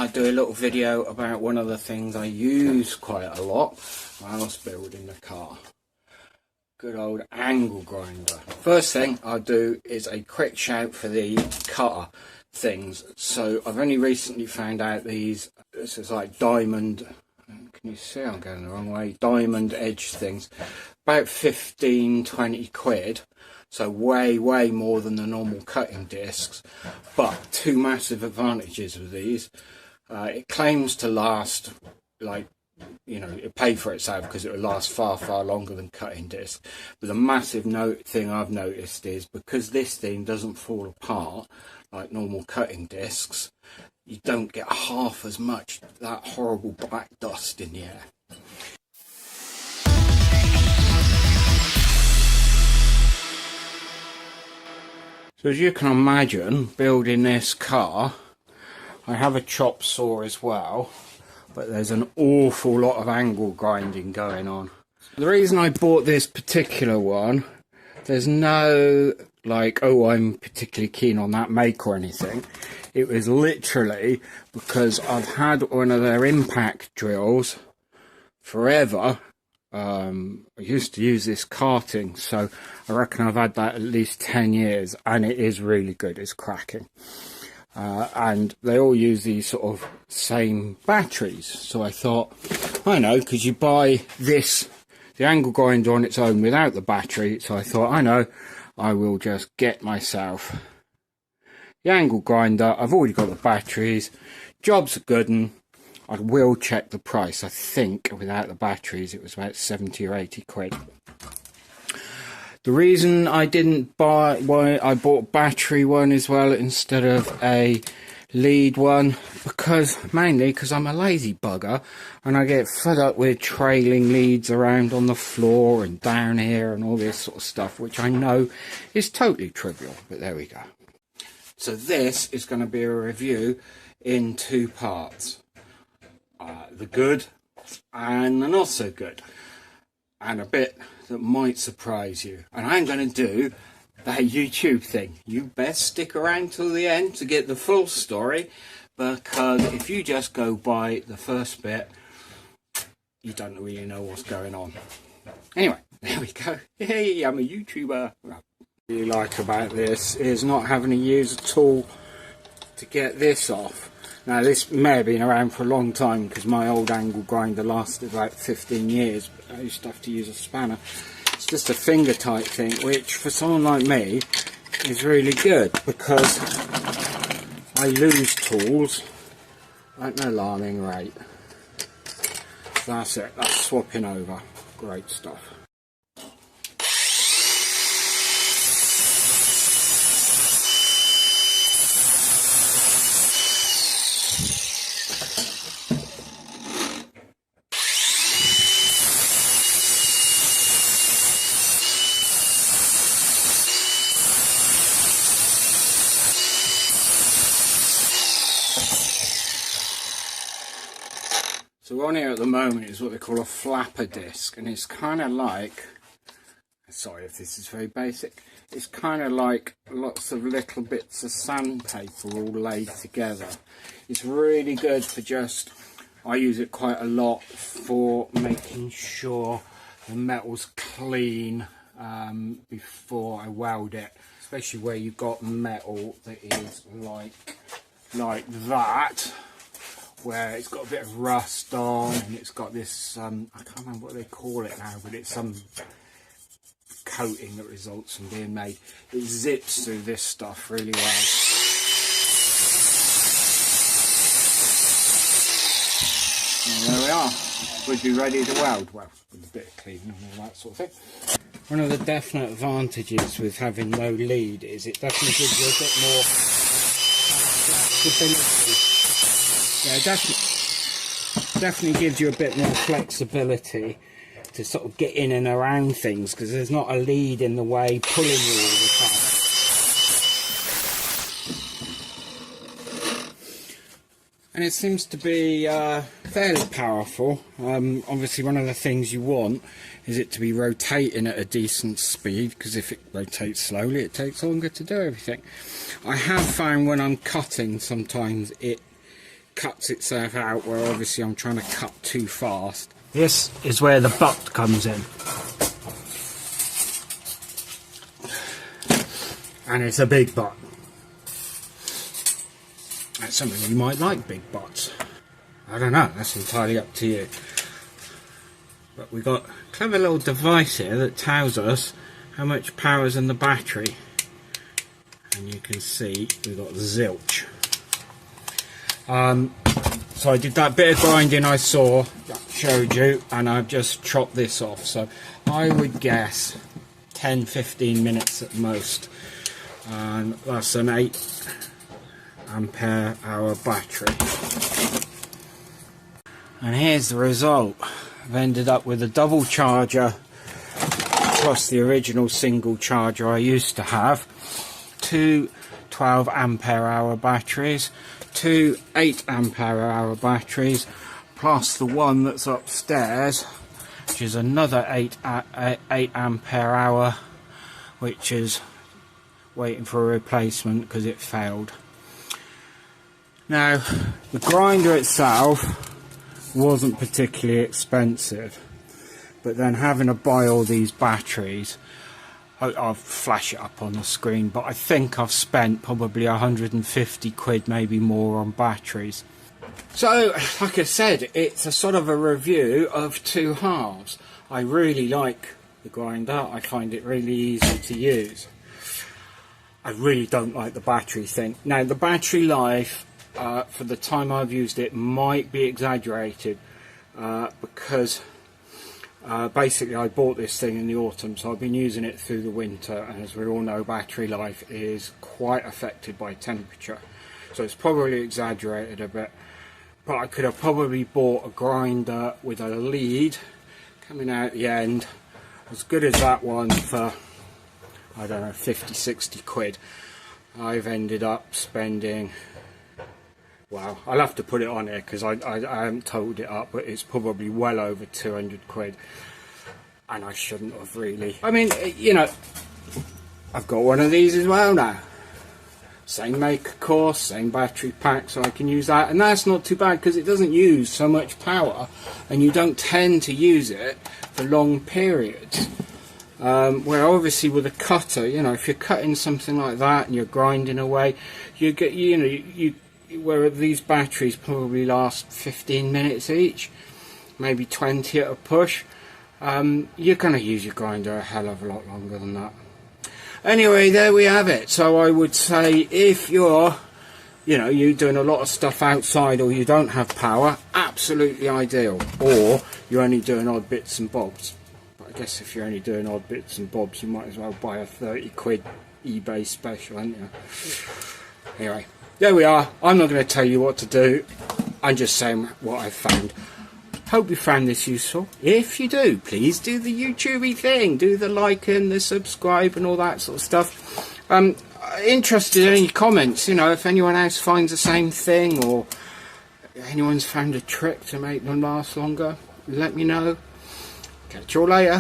I do a little video about one of the things I use quite a lot when I was building the car. Good old angle grinder. First thing I'll do is a quick shout for the cutter things. So I've only recently found out these, this is like diamond, can you see I'm going the wrong way, diamond edge things, about 15-20 quid. So way more than the normal cutting discs, but two massive advantages with these. It claims to last, like, you know, it paid for itself because it will last far longer than cutting discs. But the massive thing I've noticed is because this thing doesn't fall apart like normal cutting discs, you don't get half as much that horrible black dust in the air. So as you can imagine, building this car, I have a chop saw as well, but there's an awful lot of angle grinding going on. The reason I bought this particular one, there's no like, oh, I'm particularly keen on that make or anything. It was literally because I've had one of their impact drills forever. I used to use this karting, so I reckon I've had that at least 10 years, and it is really good. It's cracking. And they all use these sort of same batteries, so I thought, I know, because you buy this, the angle grinder on its own without the battery, so I thought, I know, I will just get myself the angle grinder. I've already got the batteries, job's a good one. I will check the price. I think without the batteries it was about 70 or 80 quid. The reason I didn't buy, why I bought battery one as well instead of a lead one, mainly because I'm a lazy bugger and I get fed up with trailing leads around on the floor and down here and all this sort of stuff, which I know is totally trivial, but there we go. So this is going to be a review in two parts. The good and the not so good, and a bit that might surprise you. And I'm going to do that YouTube thing. You best stick around till the end to get the full story, because if you just go by the first bit, you don't really know what's going on. Anyway, there we go. Hey, I'm a YouTuber. What I really like about this is not having to use a tool to get this off. Now this may have been around for a long time because my old angle grinder lasted about 15 years, but I used to have to use a spanner. It's just a finger type thing, which for someone like me is really good because I lose tools at an alarming rate. So that's it, that's swapping over. Great stuff. So on here at the moment is what they call a flapper disc, and it's kind of like, sorry if this is very basic, it's kind of like lots of little bits of sandpaper all laid together. It's really good for just, I use it quite a lot for making sure the metal's clean before I weld it, especially where you've got metal that is like that, where it's got a bit of rust on and it's got this, I can't remember what they call it now, but it's some coating that results from being made. It zips through this stuff really well. And there we are. Would be ready to weld, well, with a bit of cleaning and all that sort of thing. One of the definite advantages with having no lead is it definitely gives you a bit more flexibility. Yeah, definitely gives you a bit more flexibility to sort of get in and around things, because there's not a lead in the way pulling you all the time. And it seems to be fairly powerful. Obviously one of the things you want is it to be rotating at a decent speed, because if it rotates slowly it takes longer to do everything. I have found when I'm cutting sometimes it cuts itself out where obviously I'm trying to cut too fast. This is where the butt comes in. And it's a big butt. That's something you might like, big butts. I don't know, that's entirely up to you. But we've got a clever little device here that tells us how much power's in the battery. And you can see we've got zilch. So I did that bit of grinding I showed you, and I've just chopped this off. So I would guess 10-15 minutes at most. And that's an 8 ampere hour battery. And here's the result. I've ended up with a double charger plus the original single charger I used to have. 2 12 ampere hour batteries, 2 8 ampere hour batteries, plus the one that's upstairs, which is another 8 ampere hour, which is waiting for a replacement because it failed. Now, the grinder itself wasn't particularly expensive, but then having to buy all these batteries, I'll flash it up on the screen, but I think I've spent probably 150 quid, maybe more, on batteries. So, like I said, it's a sort of a review of two halves. I really like the grinder. I find it really easy to use. I really don't like the battery thing. Now, the battery life, for the time I've used it, might be exaggerated, because basically I bought this thing in the autumn, so I've been using it through the winter, and as we all know, battery life is quite affected by temperature, so it's probably exaggerated a bit. But I could have probably bought a grinder with a lead coming out the end as good as that one for, I don't know, 50-60 quid. I've ended up spending, well, I'll have to put it on here because I haven't totaled it up, but it's probably well over 200 quid. And I shouldn't have really. I mean, you know, I've got one of these as well now. Same make, of course, same battery pack, so I can use that. And that's not too bad because it doesn't use so much power, and you don't tend to use it for long periods. Where obviously with a cutter, you know, if you're cutting something like that and you're grinding away, you get, you know, where these batteries probably last 15 minutes each, maybe 20 at a push, you're going to use your grinder a hell of a lot longer than that. Anyway, there we have it. So I would say if you're, you know, you're doing a lot of stuff outside or you don't have power, absolutely ideal. Or you're only doing odd bits and bobs. But I guess if you're only doing odd bits and bobs, you might as well buy a 30 quid eBay special, haven't you? Anyway. There we are. I'm not going to tell you what to do. I'm just saying what I've found. Hope you found this useful. If you do, please do the YouTubey thing. Do the like and the subscribe and all that sort of stuff. Interested in any comments, you know, if anyone else finds the same thing or anyone's found a trick to make them last longer, let me know. Catch you all later.